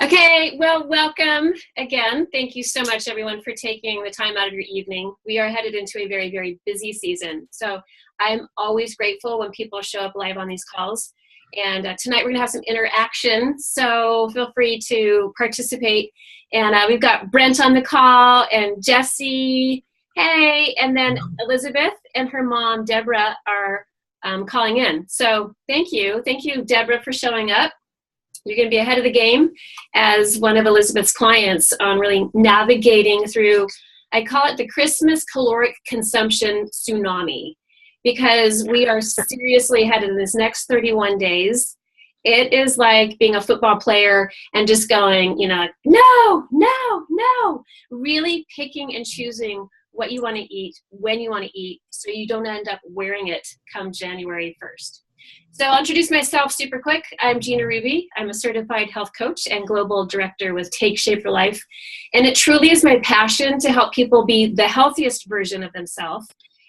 Okay, well, welcome again. Thank you so much, everyone, for taking the time out of your evening. We are headed into a very, very busy season. So I'm always grateful when people show up live on these calls. And tonight we're going to have some interaction. So feel free to participate. And we've got Brent on the call and Jesse. Hey, and then Elizabeth and her mom, Deborah, are calling in. So thank you. Thank you, Deborah, for showing up. You're going to be ahead of the game as one of Elizabeth's clients on really navigating through, I call it the Christmas caloric consumption tsunami, because we are seriously headed in this next 31 days. It is like being a football player and just going, no, no, no, really picking and choosing what you want to eat, when you want to eat, so you don't end up wearing it come January 1st. So I'll introduce myself super quick. I'm Gina Ruby. I'm a certified health coach and global director with Take Shape for Life. And it truly is my passion to help people be the healthiest version of themselves.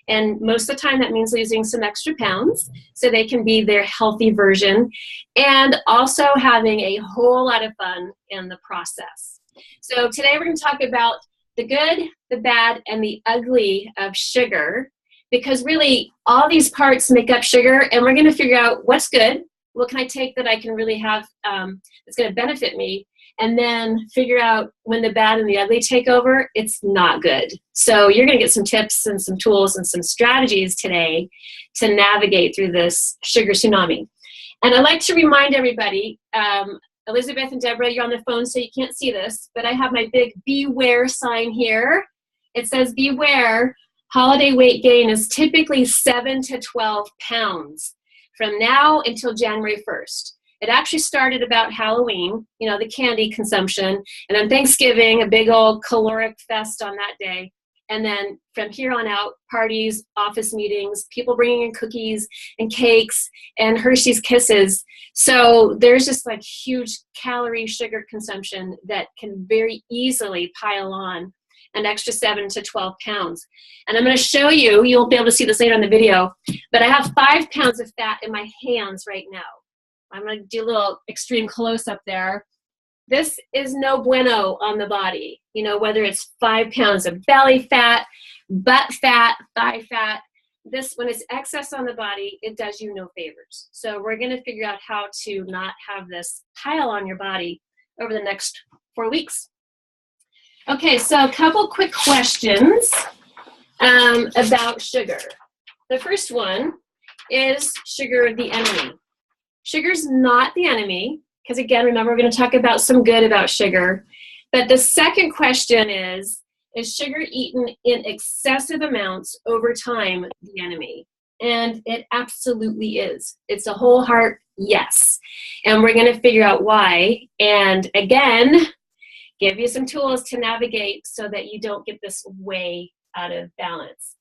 And most of the time that means losing some extra pounds so they can be their healthy version, and also having a whole lot of fun in the process. So today we're going to talk about the good, the bad, and the ugly of sugar, because really all these parts make up sugar, and we're going to figure out what's good, what can I take that I can really have that's going to benefit me, and then figure out when the bad and the ugly take over, it's not good. So you're going to get some tips and some tools and some strategies today to navigate through this sugar tsunami. And I'd like to remind everybody, Elizabeth and Deborah, you're on the phone so you can't see this, but I have my big beware sign here. It says beware. Holiday weight gain is typically 7 to 12 pounds from now until January 1st. It actually started about Halloween, the candy consumption, and then Thanksgiving, a big old caloric fest on that day. And then from here on out, parties, office meetings, people bringing in cookies and cakes and Hershey's Kisses. So there's just like huge calorie sugar consumption that can very easily pile on an extra 7 to 12 pounds. And I'm going to show you, you'll be able to see this later on the video, but I have 5 pounds of fat in my hands right now. I'm going to do a little extreme close-up there. This is no bueno on the body, whether it's 5 pounds of belly fat, butt fat, thigh fat. This, when it's excess on the body, it does you no favors. So we're going to figure out how to not have this pile on your body over the next 4 weeks. Okay, so a couple quick questions about sugar. The first one is sugar the enemy? Sugar's not the enemy, because again, remember, we're going to talk about some good about sugar. But the second question is sugar eaten in excessive amounts over time the enemy? And it absolutely is. It's a whole heart yes. And we're going to figure out why. And again, give you some tools to navigate so that you don't get this way out of balance.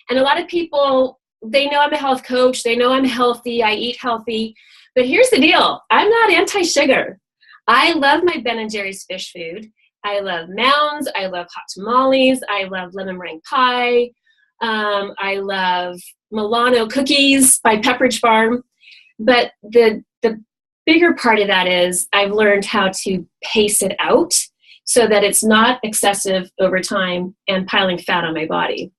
And a lot of people, they know I'm a health coach, they know I'm healthy, I eat healthy, but here's the deal, I'm not anti-sugar. I love my Ben & Jerry's fish food. I love Mounds, I love hot tamales, I love lemon meringue pie, I love Milano cookies by Pepperidge Farm, but the bigger part of that is I've learned how to pace it out so that it's not excessive over time and piling fat on my body.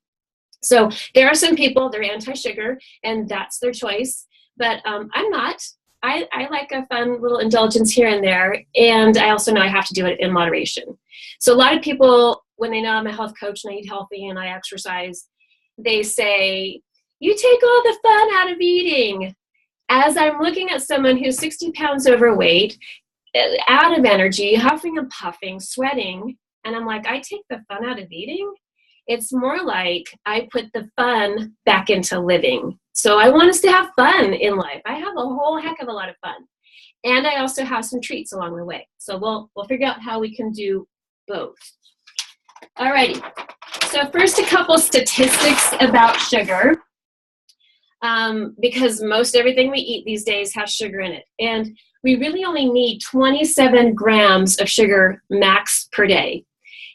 So there are some people, they're anti-sugar, and that's their choice, but I'm not. I like a fun little indulgence here and there, and I also know I have to do it in moderation. So a lot of people, when they know I'm a health coach and I eat healthy and I exercise, they say, you take all the fun out of eating. As I'm looking at someone who's 60 pounds overweight, out of energy, huffing and puffing, sweating, and I'm like, I take the fun out of eating? It's more like I put the fun back into living. So I want us to have fun in life. I have a whole heck of a lot of fun. And I also have some treats along the way. So we'll figure out how we can do both. Alrighty. So first, a couple statistics about sugar. Because most everything we eat these days has sugar in it. And we really only need 27 grams of sugar max per day.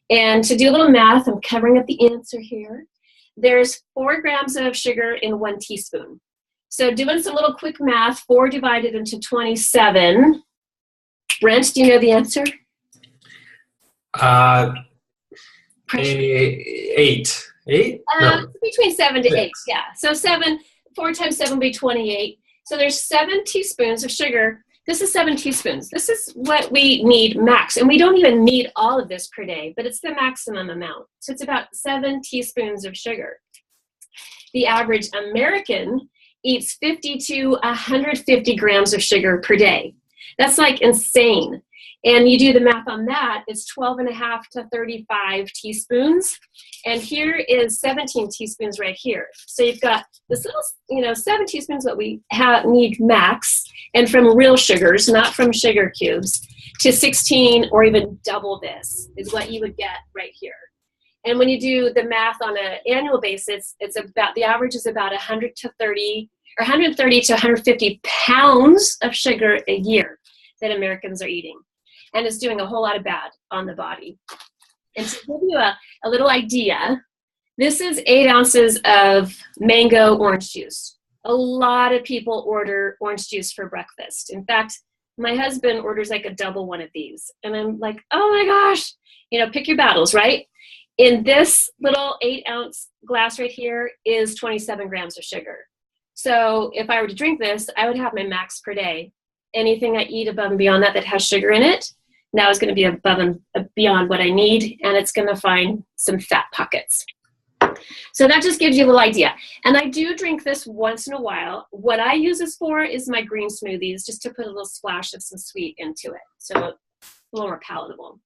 And to do a little math, I'm covering up the answer here. There's 4 grams of sugar in 1 teaspoon. So doing some little quick math, 4 divided into 27 Brent, do you know the answer? Eight. Eight? No. Between 7 to 8, 6. yeah. So 4 times 7 would be 28. So there's 7 teaspoons of sugar. This is 7 teaspoons. This is what we need max. And we don't even need all of this per day, but it's the maximum amount. So it's about 7 teaspoons of sugar. The average American eats 50 to 150 grams of sugar per day. That's like insane. And you do the math on that, it's 12 and a half to 35 teaspoons. And here is 17 teaspoons right here. So you've got this little, 7 teaspoons that we need max, and from real sugars, not from sugar cubes, to 16 or even double this is what you would get right here. And when you do the math on an annual basis, it's about, the average is about 130 to 150 pounds of sugar a year that Americans are eating. And it's doing a whole lot of bad on the body. And to give you a little idea, this is 8 ounces of mango orange juice. A lot of people order orange juice for breakfast. In fact, my husband orders like a double one of these. And I'm like, oh my gosh, pick your battles, right? In this little 8-ounce glass right here is 27 grams of sugar. So if I were to drink this, I would have my max per day. Anything I eat above and beyond that has sugar in it, now is going to be above and beyond what I need, and it's going to find some fat pockets. So that just gives you a little idea. And I do drink this once in a while. What I use this for is my green smoothies, just to put a little splash of some sweet into it, so a little more palatable.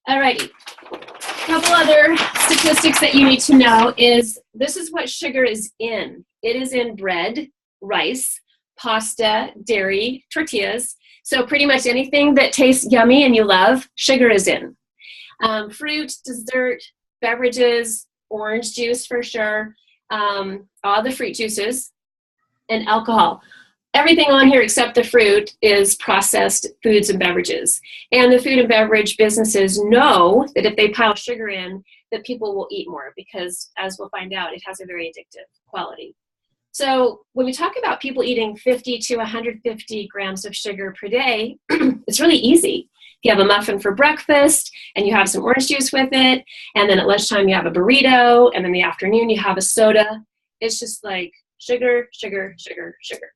Alrighty, a couple other statistics that you need to know is this is what sugar is in. It is in bread, rice, pasta, dairy, tortillas. So pretty much anything that tastes yummy and you love, sugar is in. Fruit, dessert, beverages, orange juice for sure, all the fruit juices, and alcohol. Everything on here except the fruit is processed foods and beverages. And the food and beverage businesses know that if they pile sugar in, that people will eat more because, as we'll find out, it has a very addictive quality. So when we talk about people eating 50 to 150 grams of sugar per day, it's really easy. If you have a muffin for breakfast and you have some orange juice with it, and then at lunchtime you have a burrito, and in the afternoon you have a soda, it's just like sugar, sugar, sugar, sugar.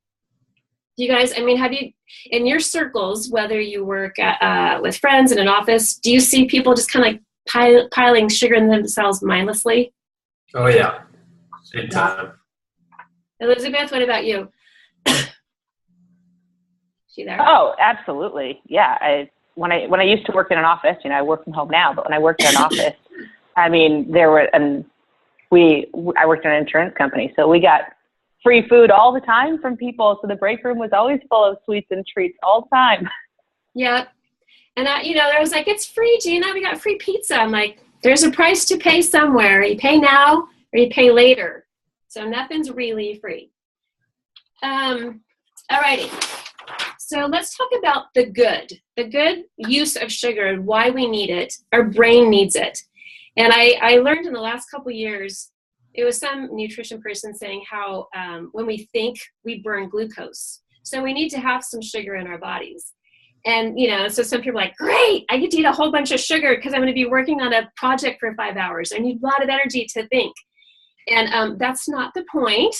You guys, have you, in your circles, whether you work with friends in an office, do you see people just kind of like piling sugar in themselves mindlessly? Oh, yeah. Big time. Elizabeth, what about you? She there? Oh, absolutely. Yeah. When I used to work in an office, I work from home now, but when I worked in an office, I worked in an insurance company, so we got free food all the time from people. So the break room was always full of sweets and treats all the time. Yeah. And I was like, it's free, Gina. We got free pizza. I'm like, there's a price to pay somewhere. You pay now or you pay later. So nothing's really free. Alrighty. So let's talk about the good use of sugar and why we need it. Our brain needs it. And I learned in the last couple years, it was some nutrition person saying how when we think, we burn glucose. So we need to have some sugar in our bodies. And, so some people are like, great, I get to eat a whole bunch of sugar because I'm going to be working on a project for 5 hours. I need a lot of energy to think. And that's not the point.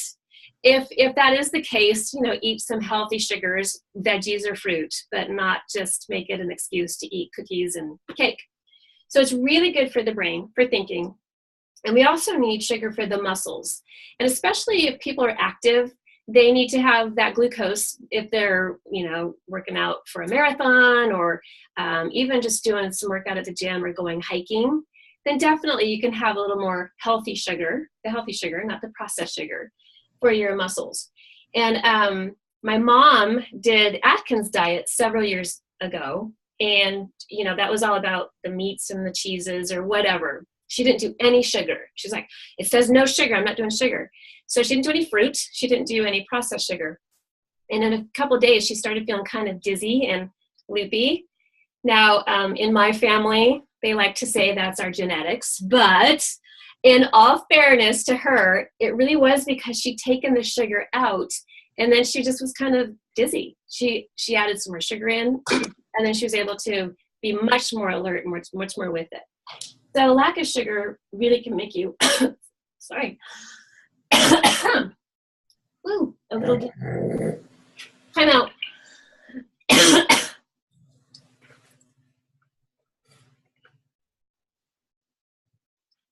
If that is the case, eat some healthy sugars, veggies or fruit, but not just make it an excuse to eat cookies and cake. So it's really good for the brain, for thinking. And we also need sugar for the muscles. And especially if people are active, they need to have that glucose if they're, working out for a marathon or even just doing some workout at the gym or going hiking. Then definitely you can have a little more healthy sugar, the healthy sugar, not the processed sugar, for your muscles. And my mom did Atkins diet several years ago. And, that was all about the meats and the cheeses or whatever. She didn't do any sugar. She's like, it says no sugar. I'm not doing sugar. So she didn't do any fruit. She didn't do any processed sugar. And in a couple of days, she started feeling kind of dizzy and loopy. Now, in my family, they like to say that's our genetics, but in all fairness to her, it really was because she'd taken the sugar out, and then she just was kind of dizzy. She added some more sugar in, and then she was able to be much more alert and much more with it. So lack of sugar really can make you, sorry, ooh, a little dizzy. Time out.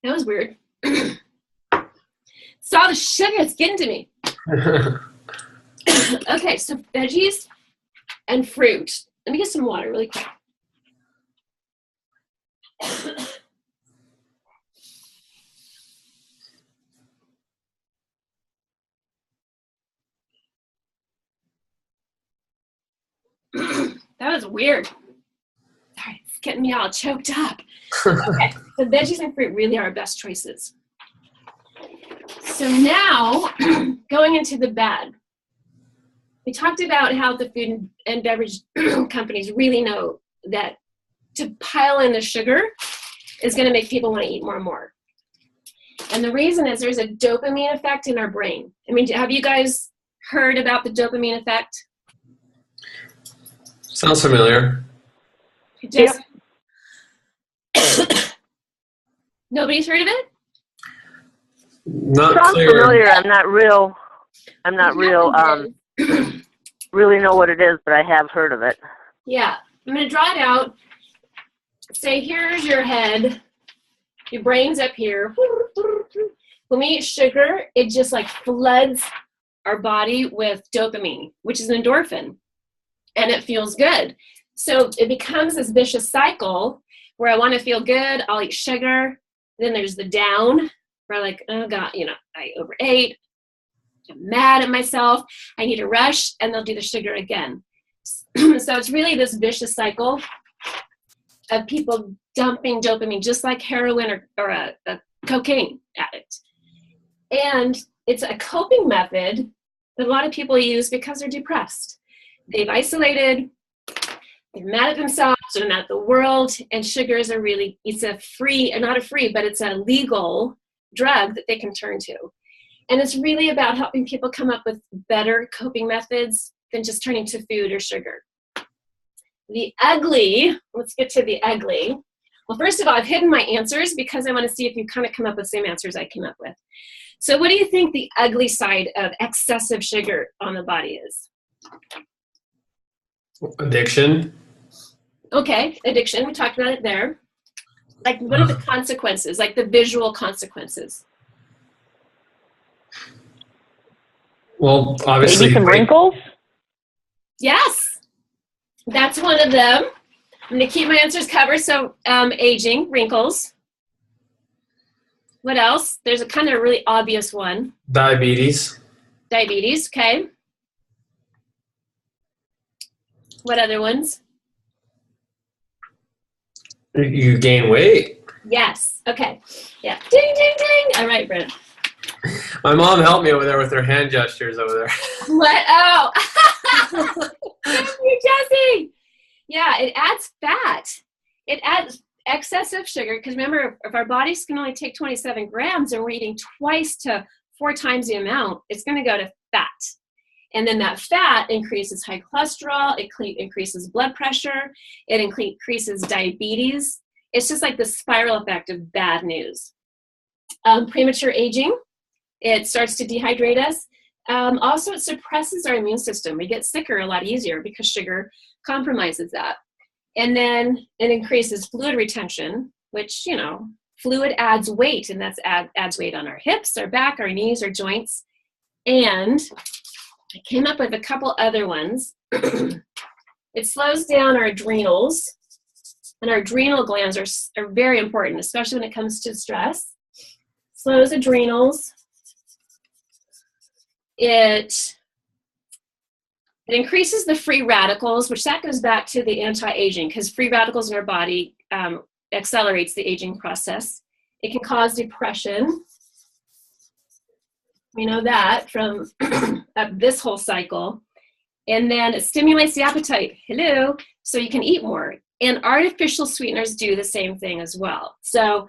That was weird. Saw the sugar, it's getting to me. Okay, so veggies and fruit. Let me get some water really quick. That was weird. Sorry, it's getting me all choked up. Okay, so veggies and fruit really are our best choices. So now, going into the bad. We talked about how the food and beverage companies really know that to pile in the sugar is going to make people want to eat more and more. And the reason is there's a dopamine effect in our brain. I mean, have you guys heard about the dopamine effect? Sounds familiar. Just, nobody's heard of it? Not Sounds clear. familiar. I'm not really know what it is, but I have heard of it. Yeah, I'm going to draw it out. Say, here's your head. Your brain's up here. When we eat sugar, it just like floods our body with dopamine, which is an endorphin, and it feels good. So it becomes this vicious cycle where I want to feel good, I'll eat sugar. Then there's the down, where I'm like, oh God, I overate. I'm mad at myself. I need a rush, and they'll do the sugar again. So it's really this vicious cycle of people dumping dopamine, just like heroin or a cocaine addict. And it's a coping method that a lot of people use because they're depressed. They've isolated, they're mad at themselves, they're mad at the world, and sugar is it's a free, not a free, but it's a legal drug that they can turn to. And it's really about helping people come up with better coping methods than just turning to food or sugar. The ugly, let's get to the ugly. Well, first of all, I've hidden my answers because I want to see if you kind of come up with the same answers I came up with. So what do you think the ugly side of excessive sugar on the body is? Addiction. Okay, addiction, we talked about it there. Like, what are the consequences, like the visual consequences? Well, obviously. Maybe some wrinkles? Yes, that's one of them. I'm going to keep my answers covered. So aging, wrinkles. What else? There's a kind of really obvious one. Diabetes. Diabetes, okay. What other ones? You gain weight. Yes, okay. Yeah, ding, ding, ding. All right, Brent. My mom helped me over there with her hand gestures over there. What? Oh, thank you, Jesse. Yeah, it adds fat. It adds excessive sugar, because remember, if our bodies can only take 27 grams and we're eating twice to 4 times the amount, it's going to go to fat. And then that fat increases high cholesterol, it increases blood pressure, it increases diabetes. It's just like the spiral effect of bad news. Premature aging, it starts to dehydrate us. Also, it suppresses our immune system. We get sicker a lot easier because sugar compromises that. And then it increases fluid retention, which, fluid adds weight, and that's adds weight on our hips, our back, our knees, our joints. And I came up with a couple other ones. It slows down our adrenals, and our adrenal glands are very important, especially when it comes to stress. Slows adrenals. It increases the free radicals, which that goes back to the anti-aging, because free radicals in our body accelerates the aging process. It can cause depression. We know that from this whole cycle. And then it stimulates the appetite. Hello. So you can eat more. And artificial sweeteners do the same thing as well. So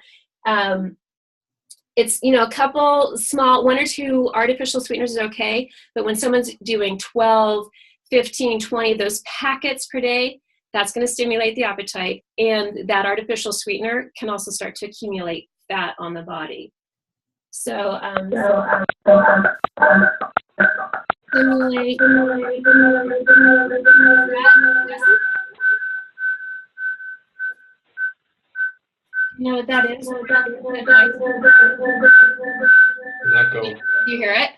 it's, a couple small, 1 or 2 artificial sweeteners is okay. But when someone's doing 12, 15, 20 of those packets per day, that's going to stimulate the appetite. And that artificial sweetener can also start to accumulate fat on the body. So, stimulate. You know what that is? Did that go? Do you hear it?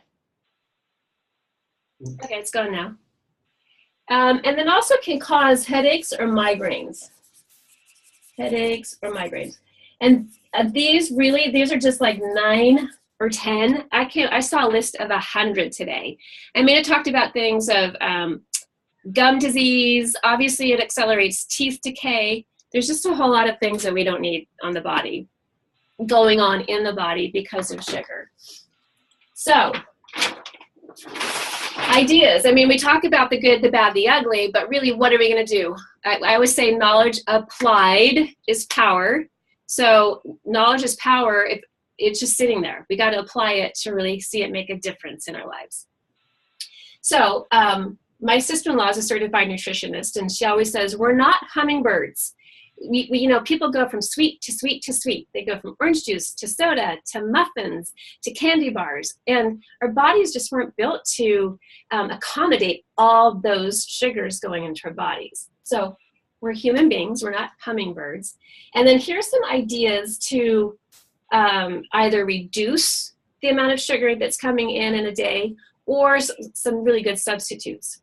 Okay, it's gone now. And then also can cause headaches or migraines. Headaches or migraines. And these are just like 9 or 10. I saw a list of 100 today. I mean, it talked about things of gum disease. Obviously, it accelerates teeth decay. There's just a whole lot of things that we don't need on the body, going on in the body because of sugar. So, ideas. I mean, we talk about the good, the bad, the ugly, but really, what are we going to do? I always say knowledge applied is power. So knowledge is power. It's just sitting there. We got to apply it to really see it make a difference in our lives. So my sister-in-law is a certified nutritionist, and she always says, we're not hummingbirds. We people go from sweet to sweet to sweet. They go from orange juice to soda to muffins to candy bars. And our bodies just weren't built to accommodate all those sugars going into our bodies. So we're human beings. We're not hummingbirds. And then here's some ideas to either reduce the amount of sugar that's coming in a day, or some really good substitutes.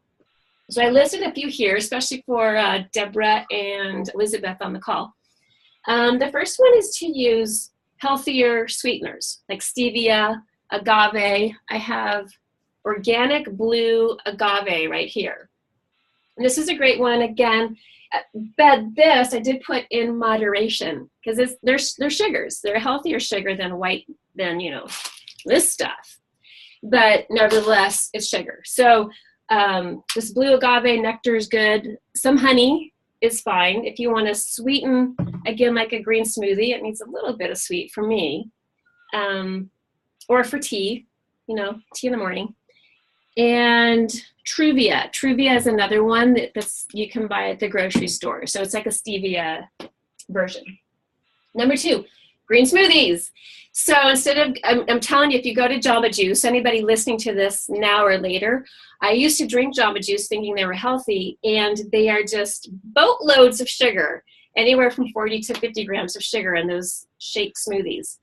So I listed a few here, especially for Deborah and Elizabeth on the call. The first one is to use healthier sweeteners like stevia, agave. I have organic blue agave right here. And this is a great one. Again, but this I did put in moderation because they're sugars. They're a healthier sugar than this stuff. But nevertheless, it's sugar. So this blue agave nectar is good. Some honey is fine. If you want to sweeten, again, like a green smoothie, it needs a little bit of sweet for me. Or for tea, tea in the morning. And Truvia. Truvia is another one that's you can buy at the grocery store. So it's like a stevia version. Number 2, green smoothies. So instead of, I'm telling you, if you go to Jamba Juice, anybody listening to this now or later, I used to drink Jamba Juice thinking they were healthy, and they are just boatloads of sugar, anywhere from 40 to 50 grams of sugar in those shake smoothies,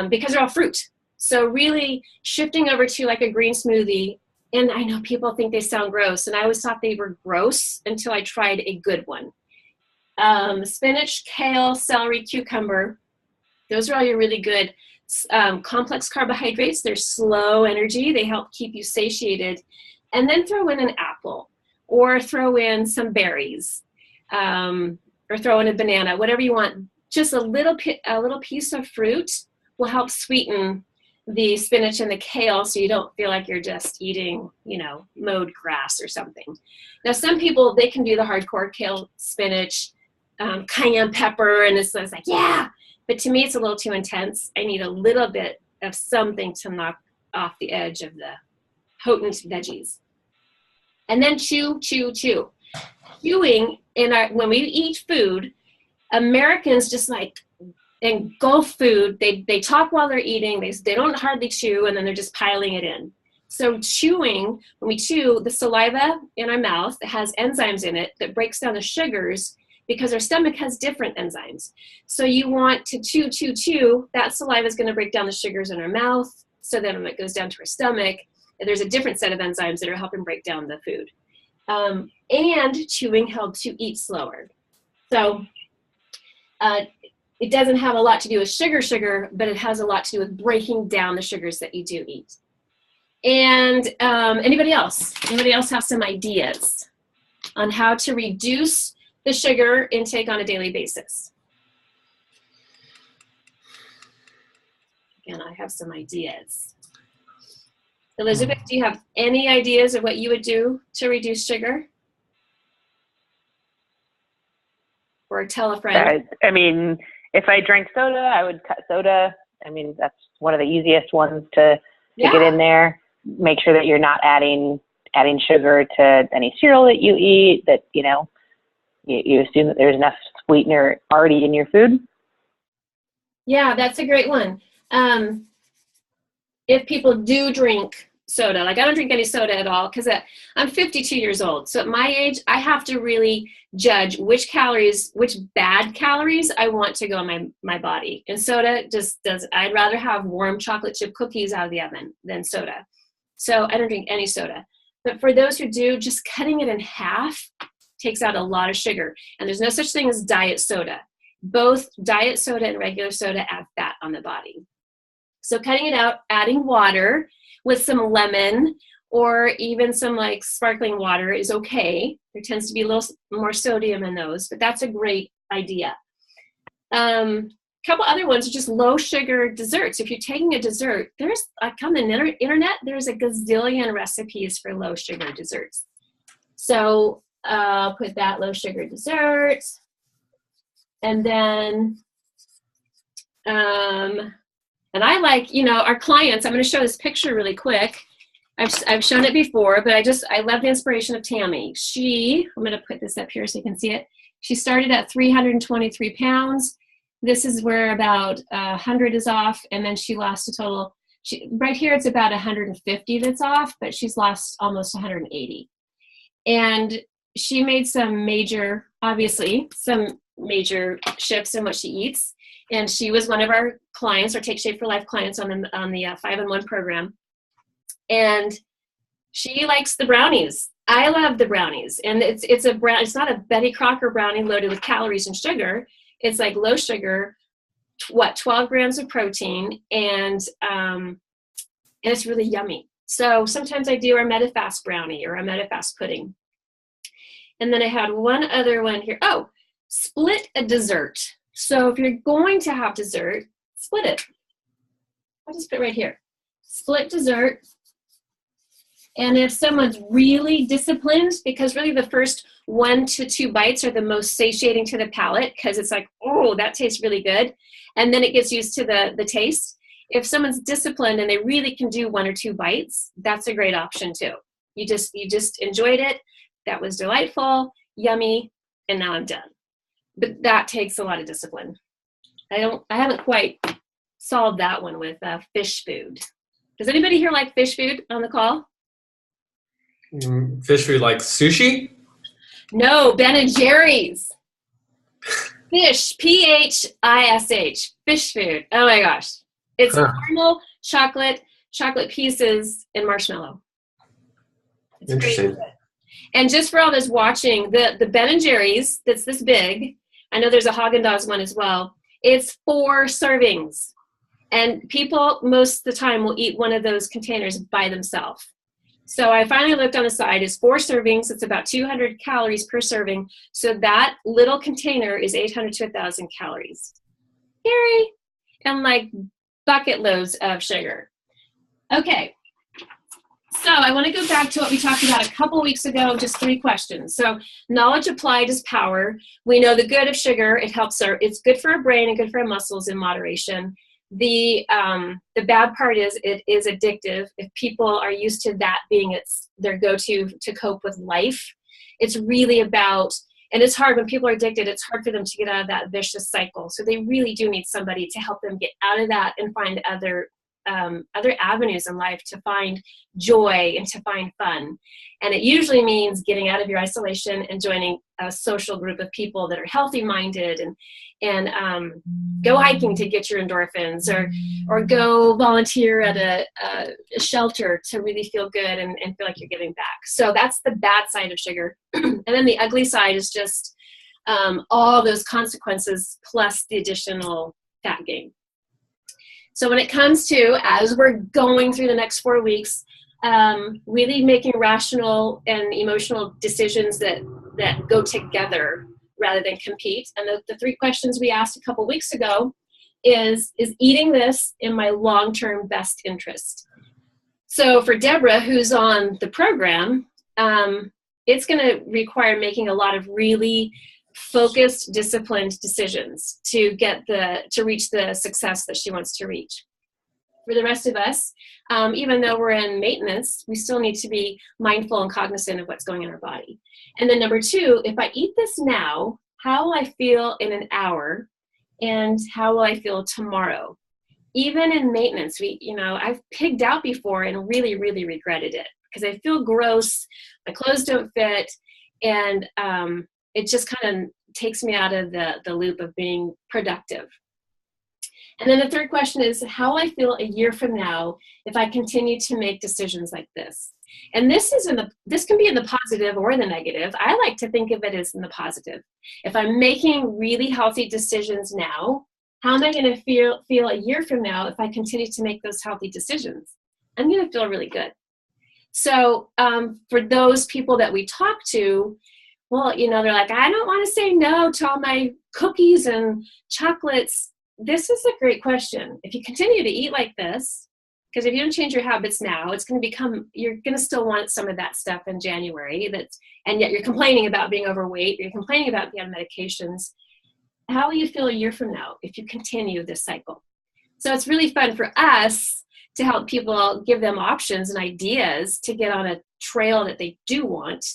because they're all fruit. So really shifting over to like a green smoothie, and I know people think they sound gross, and I always thought they were gross until I tried a good one. Spinach, kale, celery, cucumber. Those are all your really good complex carbohydrates. They're slow energy. They help keep you satiated. And then throw in an apple, or throw in some berries, or throw in a banana, whatever you want. Just a little piece of fruit will help sweeten the spinach and the kale, so you don't feel like you're just eating, mowed grass or something. Now, some people, they can do the hardcore kale, spinach, cayenne pepper, and it's like, yeah. But to me, it's a little too intense. I need a little bit of something to knock off the edge of the potent veggies. And then chew, chew, chew. Chewing, when we eat food, Americans just like engulf food. They talk while they're eating. They don't hardly chew, and then they're just piling it in. So chewing, when we chew, the saliva in our mouth has enzymes in it that breaks down the sugars, because our stomach has different enzymes. So you want to chew, chew, chew. That saliva is going to break down the sugars in our mouth. So then when it goes down to our stomach, there's a different set of enzymes that are helping break down the food. And chewing helps you eat slower. So it doesn't have a lot to do with sugar, but it has a lot to do with breaking down the sugars that you do eat. And anybody else? Anybody else have some ideas on how to reduce the sugar intake on a daily basis? Again, I have some ideas. Elizabeth, do you have any ideas of what you would do to reduce sugar? Or tell a friend? I mean, if I drank soda, I would cut soda. I mean, that's one of the easiest ones to get in there. Make sure that you're not adding adding sugar to any cereal that you eat, that, you assume that there's enough sweetener already in your food? Yeah, that's a great one. If people do drink soda, like I don't drink any soda at all because I'm 52 years old. So at my age, I have to really judge which bad calories I want to go in my body. And soda just does, I'd rather have warm chocolate chip cookies out of the oven than soda. So I don't drink any soda. But for those who do, just cutting it in half takes out a lot of sugar. And there's no such thing as diet soda. Both diet soda and regular soda add fat on the body. So cutting it out, adding water with some lemon or even some like sparkling water is okay. There tends to be a little more sodium in those, but that's a great idea. Couple other ones are just low sugar desserts. If you're taking a dessert, on the internet, there's a gazillion recipes for low sugar desserts. So I'll put that low sugar dessert. And then, and I like, our clients, I'm going to show this picture really quick. I've shown it before, but I love the inspiration of Tammy. I'm going to put this up here so you can see it. She started at 323 pounds. This is where about 100 is off. And then she lost a total, right here it's about 150 that's off, but she's lost almost 180. And she made some major shifts in what she eats. And she was one of our clients, our Take Shape for Life clients on the 5-in-1 program. And she likes the brownies. I love the brownies. And it's not a Betty Crocker brownie loaded with calories and sugar. It's like low sugar, 12 grams of protein, and it's really yummy. So sometimes I do our MetaFast brownie or a MetaFast pudding. And then I had one other one here. Oh, split a dessert. So if you're going to have dessert, split it. I'll just put it right here. Split dessert. And if someone's really disciplined, because really the first 1 to 2 bites are the most satiating to the palate, because it's like, oh, that tastes really good. And then it gets used to the taste. If someone's disciplined and they really can do 1 or 2 bites, that's a great option too. You just enjoyed it. That was delightful, yummy, and now I'm done. But that takes a lot of discipline. I haven't quite solved that one with fish food. Does anybody here like fish food on the call? Fish food like sushi? No, Ben & Jerry's. Fish, Phish, fish food. Oh my gosh. It's caramel, chocolate pieces, and marshmallow. It's interesting. Crazy. And just for all those watching, the Ben & Jerry's that's this big, I know there's a Haagen-Dazs one as well, it's 4 servings. And people most of the time will eat one of those containers by themselves. So I finally looked on the side, it's 4 servings, it's about 200 calories per serving. So that little container is 800 to 1,000 calories. Scary. And like bucket loads of sugar. Okay. So I want to go back to what we talked about a couple weeks ago, just 3 questions. So knowledge applied is power. We know the good of sugar. It's good for our brain and good for our muscles in moderation. The bad part is it is addictive. If people are used to that being their go-to to cope with life, it's really about, and it's hard when people are addicted, it's hard for them to get out of that vicious cycle. So they really do need somebody to help them get out of that and find other avenues in life to find joy and to find fun. And it usually means getting out of your isolation and joining a social group of people that are healthy minded and go hiking to get your endorphins or go volunteer at a shelter to really feel good and feel like you're giving back. So that's the bad side of sugar. And then the ugly side is just all those consequences plus the additional fat gain. So when it comes to, as we're going through the next 4 weeks, really making rational and emotional decisions that go together rather than compete. And the 3 questions we asked a couple weeks ago is eating this in my long-term best interest? So for Deborah, who's on the program, it's going to require making a lot of really focused, disciplined decisions to reach the success that she wants to reach. for the rest of us, even though we're in maintenance, we still need to be mindful and cognizant of what's going in our body. And then number 2, if I eat this now, how will I feel in an hour, and how will I feel tomorrow? Even in maintenance, I've pigged out before and really, really regretted it because I feel gross, my clothes don't fit, and it just kind of takes me out of the loop of being productive. And then the third question is, how will I feel a year from now if I continue to make decisions like this? And this can be in the positive or the negative. I like to think of it as in the positive. If I'm making really healthy decisions now, how am I going to feel a year from now if I continue to make those healthy decisions? I'm going to feel really good. So for those people that we talk to, well, they're like, I don't want to say no to all my cookies and chocolates. This is a great question. If you continue to eat like this, because if you don't change your habits now, it's going to you're going to still want some of that stuff in January. And yet you're complaining about being overweight. You're complaining about being on medications. How will you feel a year from now if you continue this cycle? So it's really fun for us to help people, give them options and ideas to get on a trail that they do want,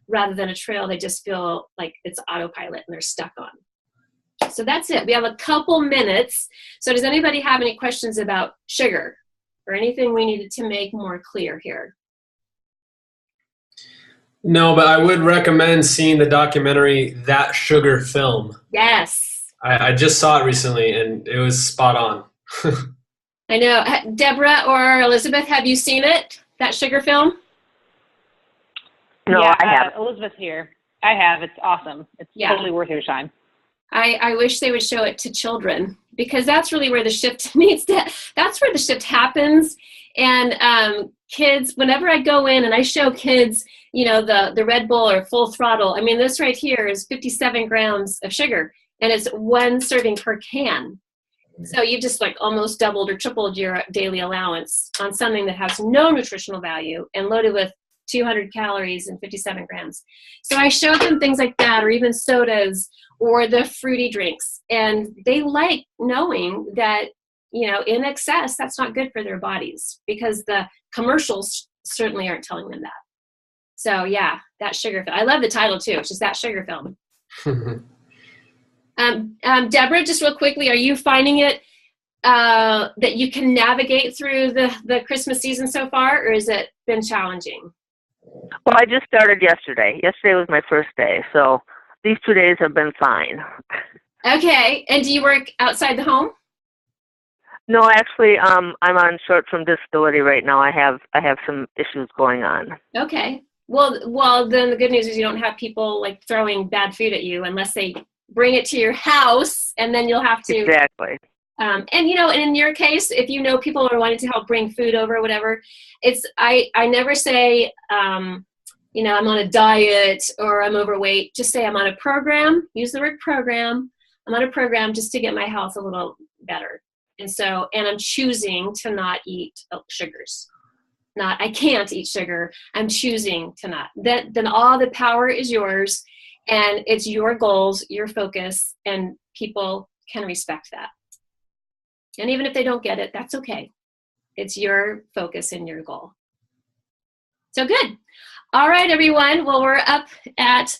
rather than a trail they just feel like it's autopilot and they're stuck on. So that's it. We have a couple minutes. So does anybody have any questions about sugar or anything we needed to make more clear here? No, but I would recommend seeing the documentary That Sugar Film. Yes. I just saw it recently, and it was spot on. I know. Deborah or Elizabeth, have you seen it, That Sugar Film? No, yeah, I have. Elizabeth's here. I have. It's awesome. It's totally worth your time. I wish they would show it to children, because that's really where the shift that's where the shift happens. And kids, whenever I go in and I show kids, the Red Bull or Full Throttle, I mean, this right here is 57 grams of sugar, and it's 1 serving per can. So you just almost doubled or tripled your daily allowance on something that has no nutritional value and loaded with 200 calories and 57 grams. So I showed them things like that, or even sodas or the fruity drinks. And they like knowing that, in excess, that's not good for their bodies, because the commercials certainly aren't telling them that. So yeah, That Sugar Film. I love the title too. It's just That Sugar Film. Deborah, just real quickly, are you finding it that you can navigate through the Christmas season so far, or has it been challenging? Well, I just started yesterday. Yesterday was my first day, so these 2 days have been fine. Okay, and do you work outside the home? No, actually, I'm on short-term disability right now. I have some issues going on. Okay. Well, then the good news is you don't have people throwing bad food at you unless they bring it to your house, and then you'll have to. Exactly. And in your case, if people are wanting to help bring food over or whatever, I never say, I'm on a diet or I'm overweight. Just say I'm on a program. Use the word program. I'm on a program just to get my health a little better. And I'm choosing to not eat sugars. I can't eat sugar. I'm choosing to not. Then all the power is yours, and it's your goals, your focus, and people can respect that. And even if they don't get it, that's okay. It's your focus and your goal. So good. All right, everyone. Well, we're up at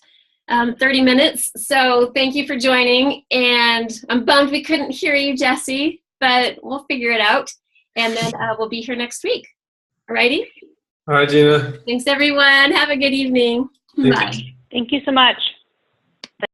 30 minutes. So thank you for joining. And I'm bummed we couldn't hear you, Jesse, but we'll figure it out. And then we'll be here next week. All righty? All right, Gina. Thanks, everyone. Have a good evening. Bye. Thank you so much.